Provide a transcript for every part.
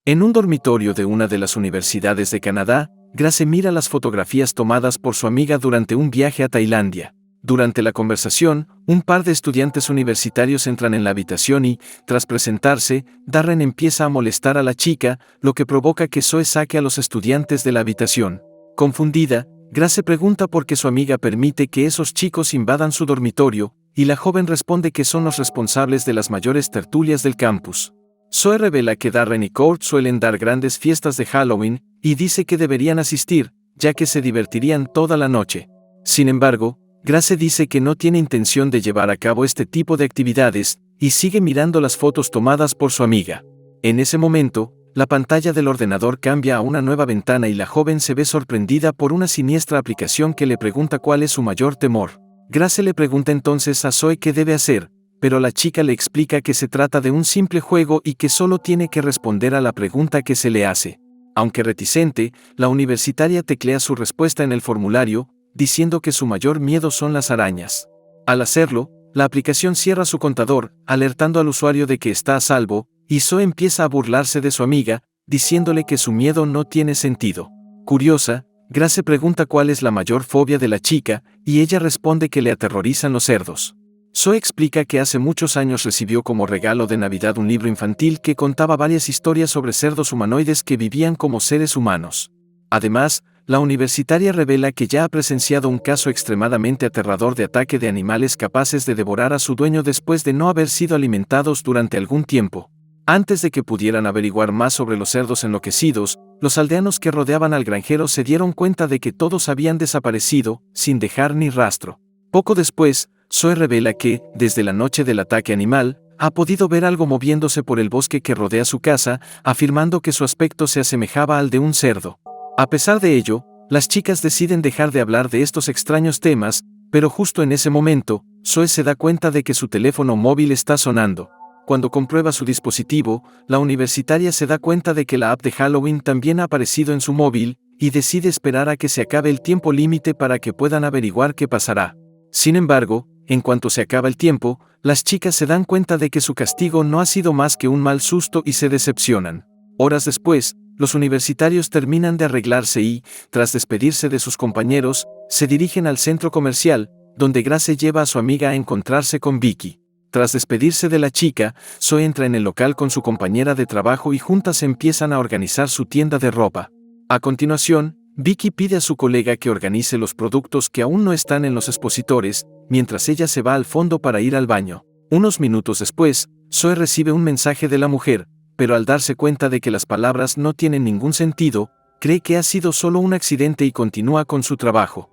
En un dormitorio de una de las universidades de Canadá, Grace mira las fotografías tomadas por su amiga durante un viaje a Tailandia. Durante la conversación, un par de estudiantes universitarios entran en la habitación y, tras presentarse, Darren empieza a molestar a la chica, lo que provoca que Zoe saque a los estudiantes de la habitación. Confundida, Grace pregunta por qué su amiga permite que esos chicos invadan su dormitorio, y la joven responde que son los responsables de las mayores tertulias del campus. Zoe revela que Darren y Court suelen dar grandes fiestas de Halloween, y dice que deberían asistir, ya que se divertirían toda la noche. Sin embargo, Grace dice que no tiene intención de llevar a cabo este tipo de actividades, y sigue mirando las fotos tomadas por su amiga. En ese momento, la pantalla del ordenador cambia a una nueva ventana y la joven se ve sorprendida por una siniestra aplicación que le pregunta cuál es su mayor temor. Grace le pregunta entonces a Zoe qué debe hacer, pero la chica le explica que se trata de un simple juego y que solo tiene que responder a la pregunta que se le hace. Aunque reticente, la universitaria teclea su respuesta en el formulario, diciendo que su mayor miedo son las arañas. Al hacerlo, la aplicación cierra su contador, alertando al usuario de que está a salvo, y Zoe empieza a burlarse de su amiga, diciéndole que su miedo no tiene sentido. Curiosa, Grace pregunta cuál es la mayor fobia de la chica, y ella responde que le aterrorizan los cerdos. Zoe explica que hace muchos años recibió como regalo de Navidad un libro infantil que contaba varias historias sobre cerdos humanoides que vivían como seres humanos. Además, la universitaria revela que ya ha presenciado un caso extremadamente aterrador de ataque de animales capaces de devorar a su dueño después de no haber sido alimentados durante algún tiempo. Antes de que pudieran averiguar más sobre los cerdos enloquecidos, los aldeanos que rodeaban al granjero se dieron cuenta de que todos habían desaparecido, sin dejar ni rastro. Poco después, Zoe revela que, desde la noche del ataque animal, ha podido ver algo moviéndose por el bosque que rodea su casa, afirmando que su aspecto se asemejaba al de un cerdo. A pesar de ello, las chicas deciden dejar de hablar de estos extraños temas, pero justo en ese momento, Zoe se da cuenta de que su teléfono móvil está sonando. Cuando comprueba su dispositivo, la universitaria se da cuenta de que la app de Halloween también ha aparecido en su móvil, y decide esperar a que se acabe el tiempo límite para que puedan averiguar qué pasará. Sin embargo, en cuanto se acaba el tiempo, las chicas se dan cuenta de que su castigo no ha sido más que un mal susto y se decepcionan. Horas después, los universitarios terminan de arreglarse y, tras despedirse de sus compañeros, se dirigen al centro comercial, donde Grace lleva a su amiga a encontrarse con Vicky. Tras despedirse de la chica, Zoe entra en el local con su compañera de trabajo y juntas empiezan a organizar su tienda de ropa. A continuación, Vicky pide a su colega que organice los productos que aún no están en los expositores, mientras ella se va al fondo para ir al baño. Unos minutos después, Zoe recibe un mensaje de la mujer, pero al darse cuenta de que las palabras no tienen ningún sentido, cree que ha sido solo un accidente y continúa con su trabajo.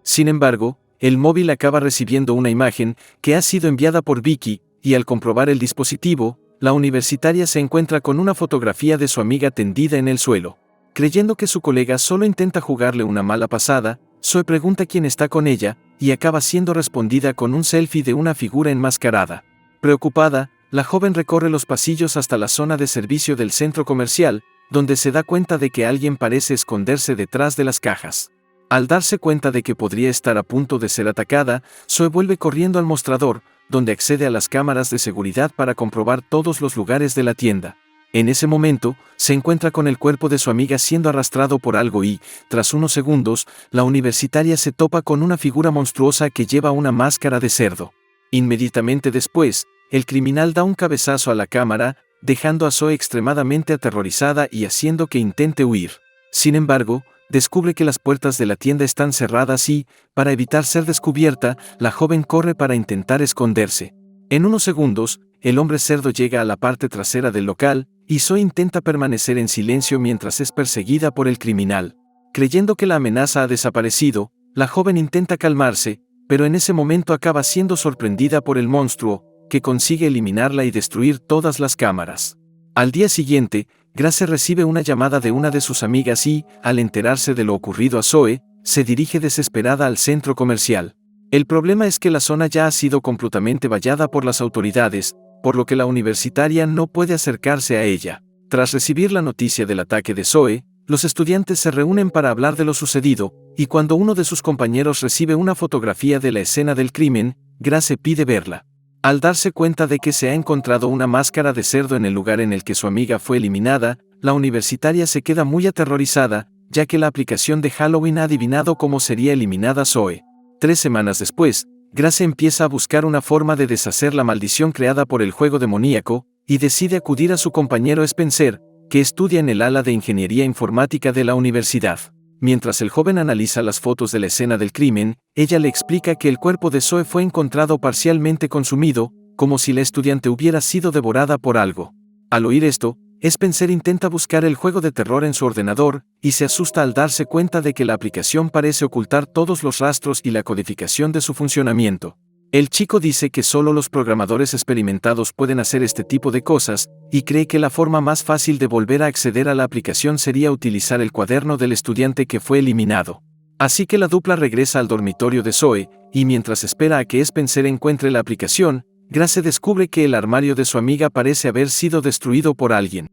Sin embargo, el móvil acaba recibiendo una imagen que ha sido enviada por Vicky, y al comprobar el dispositivo, la universitaria se encuentra con una fotografía de su amiga tendida en el suelo. Creyendo que su colega solo intenta jugarle una mala pasada, Zoe pregunta quién está con ella, y acaba siendo respondida con un selfie de una figura enmascarada. Preocupada, la joven recorre los pasillos hasta la zona de servicio del centro comercial, donde se da cuenta de que alguien parece esconderse detrás de las cajas. Al darse cuenta de que podría estar a punto de ser atacada, Zoe vuelve corriendo al mostrador, donde accede a las cámaras de seguridad para comprobar todos los lugares de la tienda. En ese momento, se encuentra con el cuerpo de su amiga siendo arrastrado por algo y, tras unos segundos, la universitaria se topa con una figura monstruosa que lleva una máscara de cerdo. Inmediatamente después, el criminal da un cabezazo a la cámara, dejando a Zoe extremadamente aterrorizada y haciendo que intente huir. Sin embargo, descubre que las puertas de la tienda están cerradas y, para evitar ser descubierta, la joven corre para intentar esconderse. En unos segundos, el hombre cerdo llega a la parte trasera del local, y Zoe intenta permanecer en silencio mientras es perseguida por el criminal. Creyendo que la amenaza ha desaparecido, la joven intenta calmarse, pero en ese momento acaba siendo sorprendida por el monstruo, que consigue eliminarla y destruir todas las cámaras. Al día siguiente, Grace recibe una llamada de una de sus amigas y, al enterarse de lo ocurrido a Zoe, se dirige desesperada al centro comercial. El problema es que la zona ya ha sido completamente vallada por las autoridades, por lo que la universitaria no puede acercarse a ella. Tras recibir la noticia del ataque de Zoe, los estudiantes se reúnen para hablar de lo sucedido, y cuando uno de sus compañeros recibe una fotografía de la escena del crimen, Grace pide verla. Al darse cuenta de que se ha encontrado una máscara de cerdo en el lugar en el que su amiga fue eliminada, la universitaria se queda muy aterrorizada, ya que la aplicación de Halloween ha adivinado cómo sería eliminada Zoe. 3 semanas después, Grace empieza a buscar una forma de deshacer la maldición creada por el juego demoníaco, y decide acudir a su compañero Spencer, que estudia en el ala de Ingeniería Informática de la universidad. Mientras el joven analiza las fotos de la escena del crimen, ella le explica que el cuerpo de Zoe fue encontrado parcialmente consumido, como si la estudiante hubiera sido devorada por algo. Al oír esto, Spencer intenta buscar el juego de terror en su ordenador, y se asusta al darse cuenta de que la aplicación parece ocultar todos los rastros y la codificación de su funcionamiento. El chico dice que solo los programadores experimentados pueden hacer este tipo de cosas, y cree que la forma más fácil de volver a acceder a la aplicación sería utilizar el cuaderno del estudiante que fue eliminado. Así que la dupla regresa al dormitorio de Zoe, y mientras espera a que Spencer encuentre la aplicación, Grace descubre que el armario de su amiga parece haber sido destruido por alguien.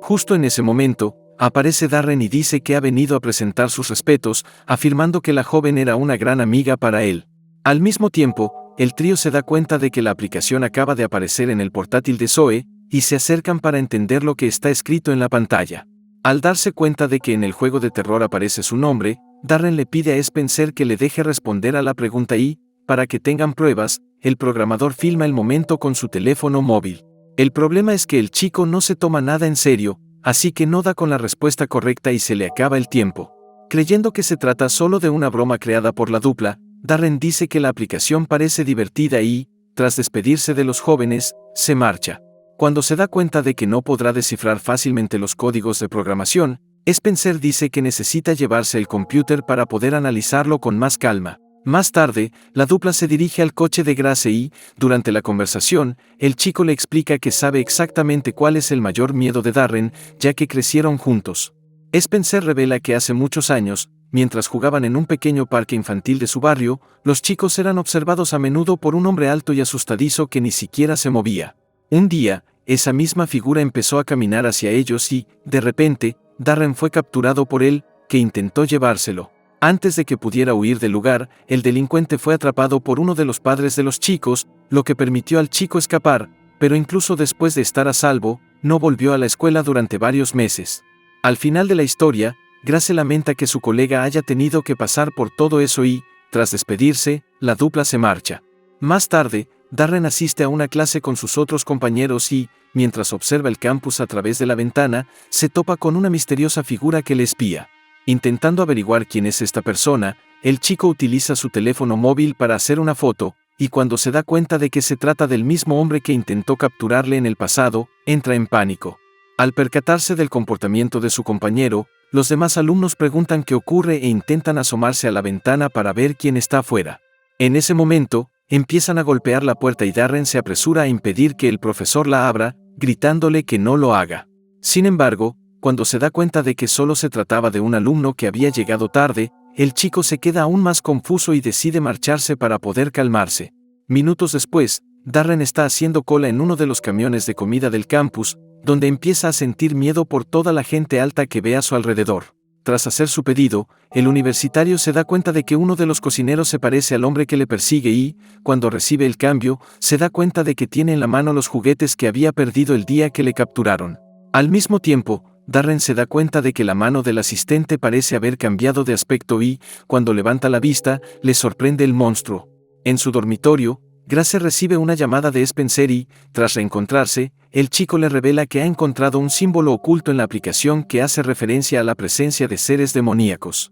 Justo en ese momento, aparece Darren y dice que ha venido a presentar sus respetos, afirmando que la joven era una gran amiga para él. Al mismo tiempo, el trío se da cuenta de que la aplicación acaba de aparecer en el portátil de Zoe, y se acercan para entender lo que está escrito en la pantalla. Al darse cuenta de que en el juego de terror aparece su nombre, Darren le pide a Spencer que le deje responder a la pregunta y, para que tengan pruebas, el programador filma el momento con su teléfono móvil. El problema es que el chico no se toma nada en serio, así que no da con la respuesta correcta y se le acaba el tiempo. Creyendo que se trata solo de una broma creada por la dupla, Darren dice que la aplicación parece divertida y, tras despedirse de los jóvenes, se marcha. Cuando se da cuenta de que no podrá descifrar fácilmente los códigos de programación, Spencer dice que necesita llevarse el cómputer para poder analizarlo con más calma. Más tarde, la dupla se dirige al coche de Grace y, durante la conversación, el chico le explica que sabe exactamente cuál es el mayor miedo de Darren, ya que crecieron juntos. Spencer revela que hace muchos años, mientras jugaban en un pequeño parque infantil de su barrio, los chicos eran observados a menudo por un hombre alto y asustadizo que ni siquiera se movía. Un día, esa misma figura empezó a caminar hacia ellos y, de repente, Darren fue capturado por él, que intentó llevárselo. Antes de que pudiera huir del lugar, el delincuente fue atrapado por uno de los padres de los chicos, lo que permitió al chico escapar, pero incluso después de estar a salvo, no volvió a la escuela durante varios meses. Al final de la historia, Grace lamenta que su colega haya tenido que pasar por todo eso y, tras despedirse, la dupla se marcha. Más tarde, Darren asiste a una clase con sus otros compañeros y, mientras observa el campus a través de la ventana, se topa con una misteriosa figura que le espía. Intentando averiguar quién es esta persona, el chico utiliza su teléfono móvil para hacer una foto, y cuando se da cuenta de que se trata del mismo hombre que intentó capturarle en el pasado, entra en pánico. Al percatarse del comportamiento de su compañero, los demás alumnos preguntan qué ocurre e intentan asomarse a la ventana para ver quién está afuera. En ese momento, empiezan a golpear la puerta y Darren se apresura a impedir que el profesor la abra, gritándole que no lo haga. Sin embargo, cuando se da cuenta de que solo se trataba de un alumno que había llegado tarde, el chico se queda aún más confuso y decide marcharse para poder calmarse. Minutos después, Darren está haciendo cola en uno de los camiones de comida del campus, donde empieza a sentir miedo por toda la gente alta que ve a su alrededor. Tras hacer su pedido, el universitario se da cuenta de que uno de los cocineros se parece al hombre que le persigue y, cuando recibe el cambio, se da cuenta de que tiene en la mano los juguetes que había perdido el día que le capturaron. Al mismo tiempo, Darren se da cuenta de que la mano del asistente parece haber cambiado de aspecto y, cuando levanta la vista, le sorprende el monstruo. En su dormitorio, Grace recibe una llamada de Spencer y, tras reencontrarse, el chico le revela que ha encontrado un símbolo oculto en la aplicación que hace referencia a la presencia de seres demoníacos.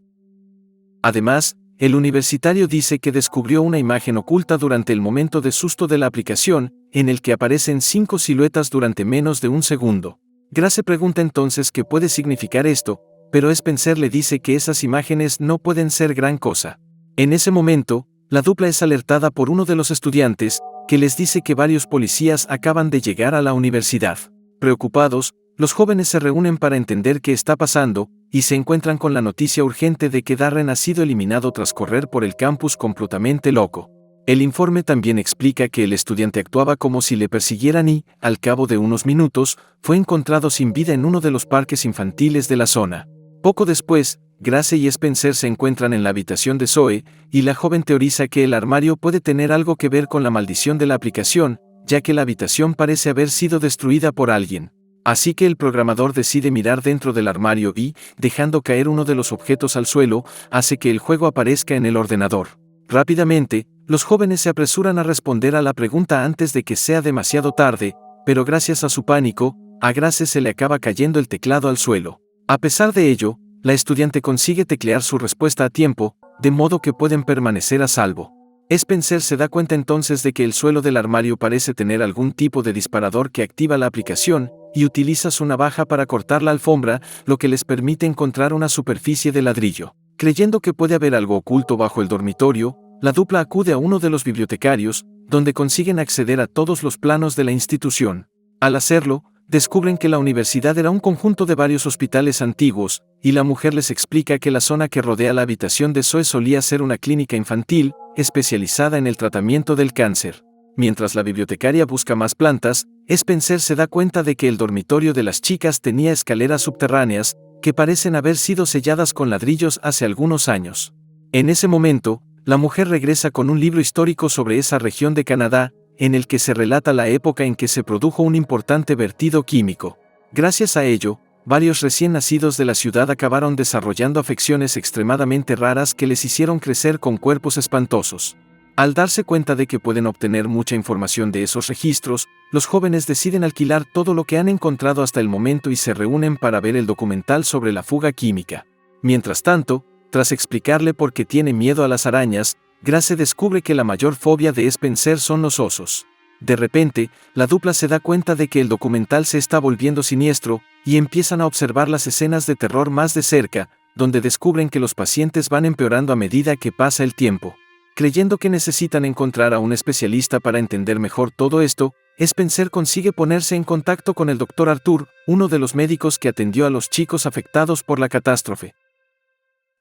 Además, el universitario dice que descubrió una imagen oculta durante el momento de susto de la aplicación, en el que aparecen 5 siluetas durante menos de un segundo. Grace pregunta entonces qué puede significar esto, pero Spencer le dice que esas imágenes no pueden ser gran cosa. En ese momento, la dupla es alertada por uno de los estudiantes, que les dice que varios policías acaban de llegar a la universidad. Preocupados, los jóvenes se reúnen para entender qué está pasando, y se encuentran con la noticia urgente de que Darren ha sido eliminado tras correr por el campus completamente loco. El informe también explica que el estudiante actuaba como si le persiguieran y, al cabo de unos minutos, fue encontrado sin vida en uno de los parques infantiles de la zona. Poco después, Grace y Spencer se encuentran en la habitación de Zoe, y la joven teoriza que el armario puede tener algo que ver con la maldición de la aplicación, ya que la habitación parece haber sido destruida por alguien. Así que el programador decide mirar dentro del armario y, dejando caer uno de los objetos al suelo, hace que el juego aparezca en el ordenador. Rápidamente, los jóvenes se apresuran a responder a la pregunta antes de que sea demasiado tarde, pero gracias a su pánico, a Grace se le acaba cayendo el teclado al suelo. A pesar de ello, la estudiante consigue teclear su respuesta a tiempo, de modo que pueden permanecer a salvo. Spencer se da cuenta entonces de que el suelo del armario parece tener algún tipo de disparador que activa la aplicación, y utiliza su navaja para cortar la alfombra, lo que les permite encontrar una superficie de ladrillo. Creyendo que puede haber algo oculto bajo el dormitorio, la dupla acude a uno de los bibliotecarios, donde consiguen acceder a todos los planos de la institución. Al hacerlo, descubren que la universidad era un conjunto de varios hospitales antiguos, y la mujer les explica que la zona que rodea la habitación de Zoe solía ser una clínica infantil, especializada en el tratamiento del cáncer. Mientras la bibliotecaria busca más plantas, Spencer se da cuenta de que el dormitorio de las chicas tenía escaleras subterráneas, que parecen haber sido selladas con ladrillos hace algunos años. En ese momento, la mujer regresa con un libro histórico sobre esa región de Canadá, en el que se relata la época en que se produjo un importante vertido químico. Gracias a ello, varios recién nacidos de la ciudad acabaron desarrollando afecciones extremadamente raras que les hicieron crecer con cuerpos espantosos. Al darse cuenta de que pueden obtener mucha información de esos registros, los jóvenes deciden alquilar todo lo que han encontrado hasta el momento y se reúnen para ver el documental sobre la fuga química. Mientras tanto, tras explicarle por qué tiene miedo a las arañas, Grace descubre que la mayor fobia de Spencer son los osos. De repente, la dupla se da cuenta de que el documental se está volviendo siniestro, y empiezan a observar las escenas de terror más de cerca, donde descubren que los pacientes van empeorando a medida que pasa el tiempo. Creyendo que necesitan encontrar a un especialista para entender mejor todo esto, Spencer consigue ponerse en contacto con el Dr. Arthur, uno de los médicos que atendió a los chicos afectados por la catástrofe.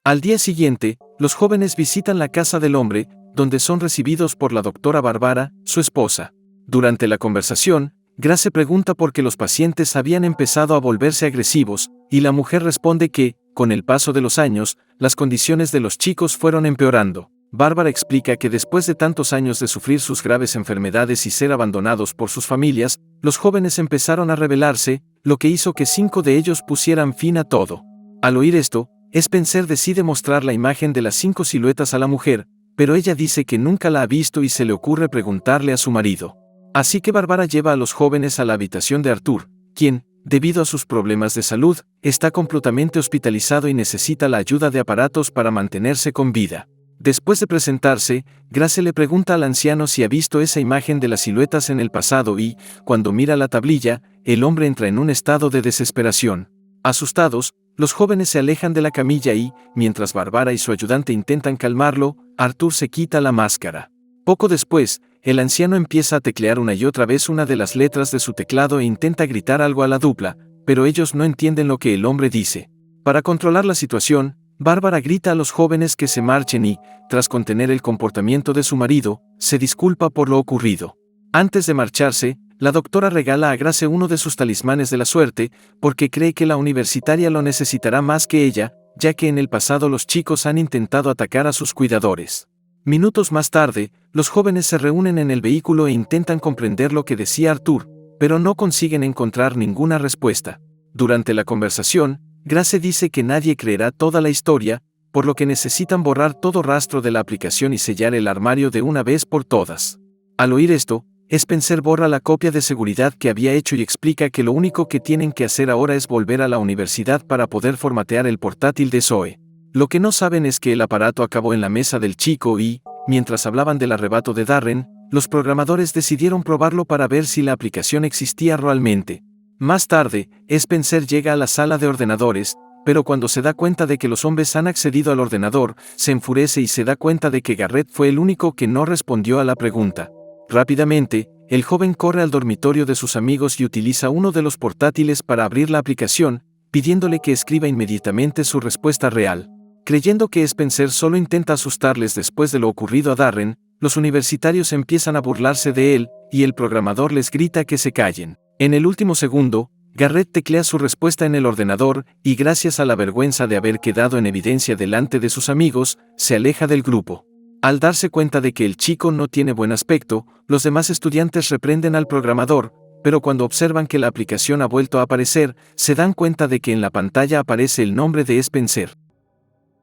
Al día siguiente, los jóvenes visitan la casa del hombre, donde son recibidos por la doctora Barbara, su esposa. Durante la conversación, Grace pregunta por qué los pacientes habían empezado a volverse agresivos, y la mujer responde que, con el paso de los años, las condiciones de los chicos fueron empeorando. Bárbara explica que después de tantos años de sufrir sus graves enfermedades y ser abandonados por sus familias, los jóvenes empezaron a rebelarse, lo que hizo que 5 de ellos pusieran fin a todo. Al oír esto, Spencer decide mostrar la imagen de las 5 siluetas a la mujer, pero ella dice que nunca la ha visto y se le ocurre preguntarle a su marido. Así que Bárbara lleva a los jóvenes a la habitación de Arthur, quien, debido a sus problemas de salud, está completamente hospitalizado y necesita la ayuda de aparatos para mantenerse con vida. Después de presentarse, Grace le pregunta al anciano si ha visto esa imagen de las siluetas en el pasado y, cuando mira la tablilla, el hombre entra en un estado de desesperación. Asustados, los jóvenes se alejan de la camilla y, mientras Bárbara y su ayudante intentan calmarlo, Arthur se quita la máscara. Poco después, el anciano empieza a teclear una y otra vez una de las letras de su teclado e intenta gritar algo a la dupla, pero ellos no entienden lo que el hombre dice. Para controlar la situación, Bárbara grita a los jóvenes que se marchen y, tras contener el comportamiento de su marido, se disculpa por lo ocurrido. Antes de marcharse, la doctora regala a Grace uno de sus talismanes de la suerte, porque cree que la universitaria lo necesitará más que ella, ya que en el pasado los chicos han intentado atacar a sus cuidadores. Minutos más tarde, los jóvenes se reúnen en el vehículo e intentan comprender lo que decía Arthur, pero no consiguen encontrar ninguna respuesta. Durante la conversación, Grace dice que nadie creerá toda la historia, por lo que necesitan borrar todo rastro de la aplicación y sellar el armario de una vez por todas. Al oír esto, Spencer borra la copia de seguridad que había hecho y explica que lo único que tienen que hacer ahora es volver a la universidad para poder formatear el portátil de Zoe. Lo que no saben es que el aparato acabó en la mesa del chico y, mientras hablaban del arrebato de Darren, los programadores decidieron probarlo para ver si la aplicación existía realmente. Más tarde, Spencer llega a la sala de ordenadores, pero cuando se da cuenta de que los hombres han accedido al ordenador, se enfurece y se da cuenta de que Garrett fue el único que no respondió a la pregunta. Rápidamente, el joven corre al dormitorio de sus amigos y utiliza uno de los portátiles para abrir la aplicación, pidiéndole que escriba inmediatamente su respuesta real. Creyendo que Spencer solo intenta asustarles después de lo ocurrido a Darren, los universitarios empiezan a burlarse de él, y el programador les grita que se callen. En el último segundo, Garrett teclea su respuesta en el ordenador y, gracias a la vergüenza de haber quedado en evidencia delante de sus amigos, se aleja del grupo. Al darse cuenta de que el chico no tiene buen aspecto, los demás estudiantes reprenden al programador, pero cuando observan que la aplicación ha vuelto a aparecer, se dan cuenta de que en la pantalla aparece el nombre de Spencer.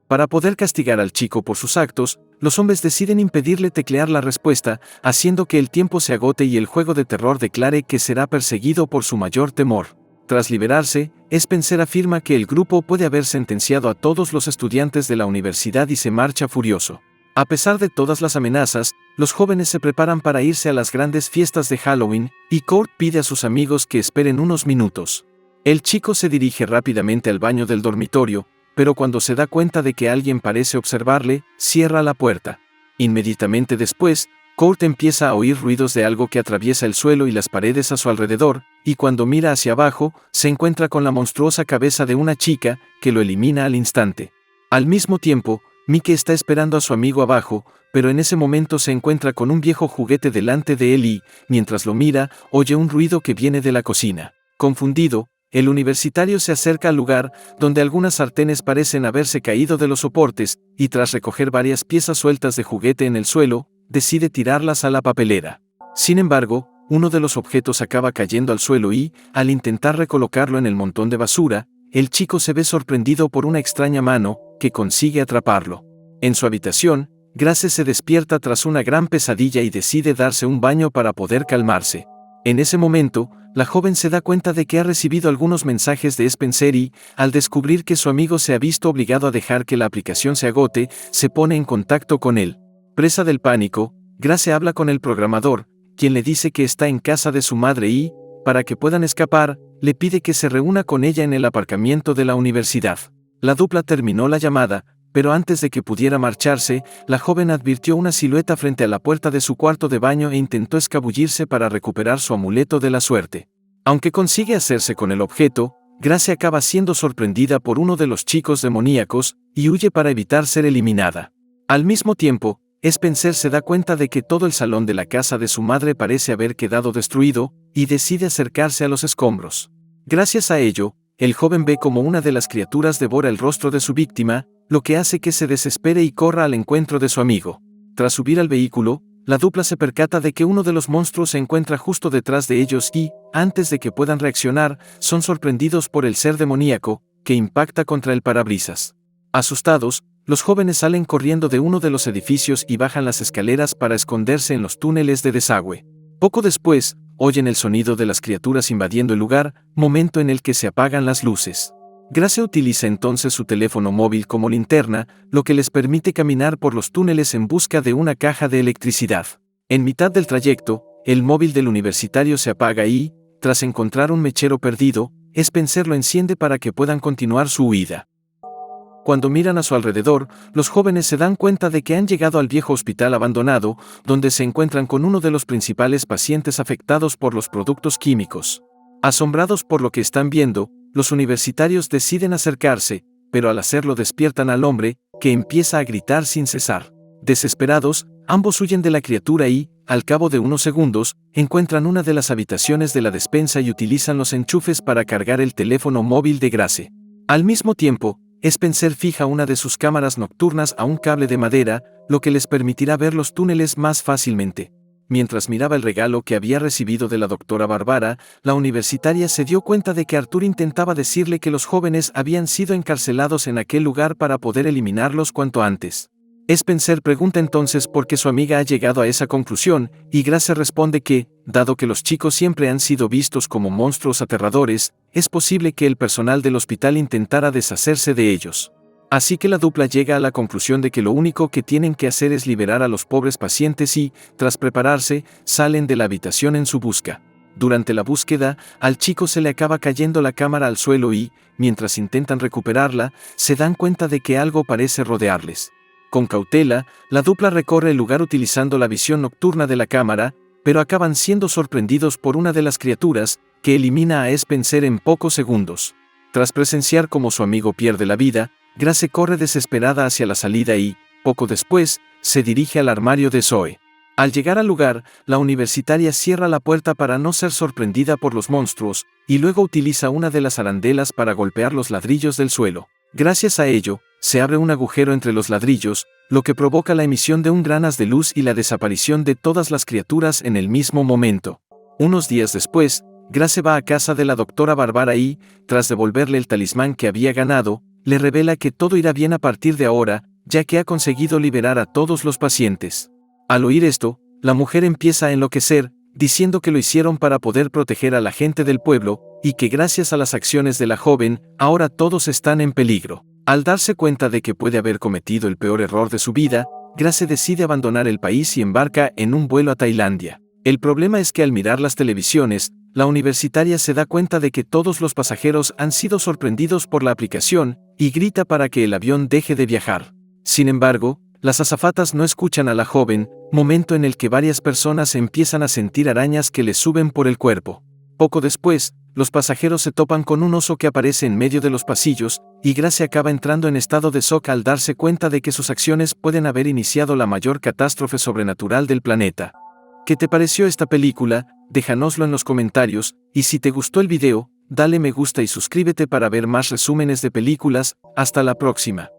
Para poder castigar al chico por sus actos, los hombres deciden impedirle teclear la respuesta, haciendo que el tiempo se agote y el juego de terror declare que será perseguido por su mayor temor. Tras liberarse, Spencer afirma que el grupo puede haber sentenciado a todos los estudiantes de la universidad y se marcha furioso. A pesar de todas las amenazas, los jóvenes se preparan para irse a las grandes fiestas de Halloween, y Kurt pide a sus amigos que esperen unos minutos. El chico se dirige rápidamente al baño del dormitorio, pero cuando se da cuenta de que alguien parece observarle, cierra la puerta. Inmediatamente después, Kurt empieza a oír ruidos de algo que atraviesa el suelo y las paredes a su alrededor, y cuando mira hacia abajo, se encuentra con la monstruosa cabeza de una chica, que lo elimina al instante. Al mismo tiempo, Mickey está esperando a su amigo abajo, pero en ese momento se encuentra con un viejo juguete delante de él y, mientras lo mira, oye un ruido que viene de la cocina. Confundido, el universitario se acerca al lugar, donde algunas sartenes parecen haberse caído de los soportes, y tras recoger varias piezas sueltas de juguete en el suelo, decide tirarlas a la papelera. Sin embargo, uno de los objetos acaba cayendo al suelo y, al intentar recolocarlo en el montón de basura, el chico se ve sorprendido por una extraña mano, que consigue atraparlo. En su habitación, Grace se despierta tras una gran pesadilla y decide darse un baño para poder calmarse. En ese momento, la joven se da cuenta de que ha recibido algunos mensajes de Spencer y, al descubrir que su amigo se ha visto obligado a dejar que la aplicación se agote, se pone en contacto con él. Presa del pánico, Grace habla con el programador, quien le dice que está en casa de su madre y, para que puedan escapar, le pide que se reúna con ella en el aparcamiento de la universidad. La dupla terminó la llamada, pero antes de que pudiera marcharse, la joven advirtió una silueta frente a la puerta de su cuarto de baño e intentó escabullirse para recuperar su amuleto de la suerte. Aunque consigue hacerse con el objeto, Grace acaba siendo sorprendida por uno de los chicos demoníacos y huye para evitar ser eliminada. Al mismo tiempo, Spencer se da cuenta de que todo el salón de la casa de su madre parece haber quedado destruido, y decide acercarse a los escombros. Gracias a ello, el joven ve como una de las criaturas devora el rostro de su víctima, lo que hace que se desespere y corra al encuentro de su amigo. Tras subir al vehículo, la dupla se percata de que uno de los monstruos se encuentra justo detrás de ellos y, antes de que puedan reaccionar, son sorprendidos por el ser demoníaco, que impacta contra el parabrisas. Asustados, los jóvenes salen corriendo de uno de los edificios y bajan las escaleras para esconderse en los túneles de desagüe. Poco después, oyen el sonido de las criaturas invadiendo el lugar, momento en el que se apagan las luces. Grace utiliza entonces su teléfono móvil como linterna, lo que les permite caminar por los túneles en busca de una caja de electricidad. En mitad del trayecto, el móvil del universitario se apaga y, tras encontrar un mechero perdido, Spencer lo enciende para que puedan continuar su huida. Cuando miran a su alrededor, los jóvenes se dan cuenta de que han llegado al viejo hospital abandonado, donde se encuentran con uno de los principales pacientes afectados por los productos químicos. Asombrados por lo que están viendo, los universitarios deciden acercarse, pero al hacerlo despiertan al hombre, que empieza a gritar sin cesar. Desesperados, ambos huyen de la criatura y, al cabo de unos segundos, encuentran una de las habitaciones de la despensa y utilizan los enchufes para cargar el teléfono móvil de Grace. Al mismo tiempo, Spencer fija una de sus cámaras nocturnas a un cable de madera, lo que les permitirá ver los túneles más fácilmente. Mientras miraba el regalo que había recibido de la doctora Barbara, la universitaria se dio cuenta de que Arthur intentaba decirle que los jóvenes habían sido encarcelados en aquel lugar para poder eliminarlos cuanto antes. Spencer pregunta entonces por qué su amiga ha llegado a esa conclusión, y Grace responde que, dado que los chicos siempre han sido vistos como monstruos aterradores, es posible que el personal del hospital intentara deshacerse de ellos. Así que la dupla llega a la conclusión de que lo único que tienen que hacer es liberar a los pobres pacientes y, tras prepararse, salen de la habitación en su busca. Durante la búsqueda, al chico se le acaba cayendo la cámara al suelo y, mientras intentan recuperarla, se dan cuenta de que algo parece rodearles. Con cautela, la dupla recorre el lugar utilizando la visión nocturna de la cámara, pero acaban siendo sorprendidos por una de las criaturas, que elimina a Spencer en pocos segundos. Tras presenciar cómo su amigo pierde la vida, Grace corre desesperada hacia la salida y, poco después, se dirige al armario de Zoe. Al llegar al lugar, la universitaria cierra la puerta para no ser sorprendida por los monstruos, y luego utiliza una de las arandelas para golpear los ladrillos del suelo. Gracias a ello, se abre un agujero entre los ladrillos, lo que provoca la emisión de un gran haz de luz y la desaparición de todas las criaturas en el mismo momento. Unos días después, Grace va a casa de la doctora Barbara y, tras devolverle el talismán que había ganado, le revela que todo irá bien a partir de ahora, ya que ha conseguido liberar a todos los pacientes. Al oír esto, la mujer empieza a enloquecer, diciendo que lo hicieron para poder proteger a la gente del pueblo, y que gracias a las acciones de la joven, ahora todos están en peligro. Al darse cuenta de que puede haber cometido el peor error de su vida, Grace decide abandonar el país y embarca en un vuelo a Tailandia. El problema es que al mirar las televisiones, la universitaria se da cuenta de que todos los pasajeros han sido sorprendidos por la aplicación, y grita para que el avión deje de viajar. Sin embargo, las azafatas no escuchan a la joven, momento en el que varias personas empiezan a sentir arañas que les suben por el cuerpo. Poco después, los pasajeros se topan con un oso que aparece en medio de los pasillos, y Grace acaba entrando en estado de shock al darse cuenta de que sus acciones pueden haber iniciado la mayor catástrofe sobrenatural del planeta. ¿Qué te pareció esta película? Déjanoslo en los comentarios, y si te gustó el video, dale me gusta y suscríbete para ver más resúmenes de películas. Hasta la próxima.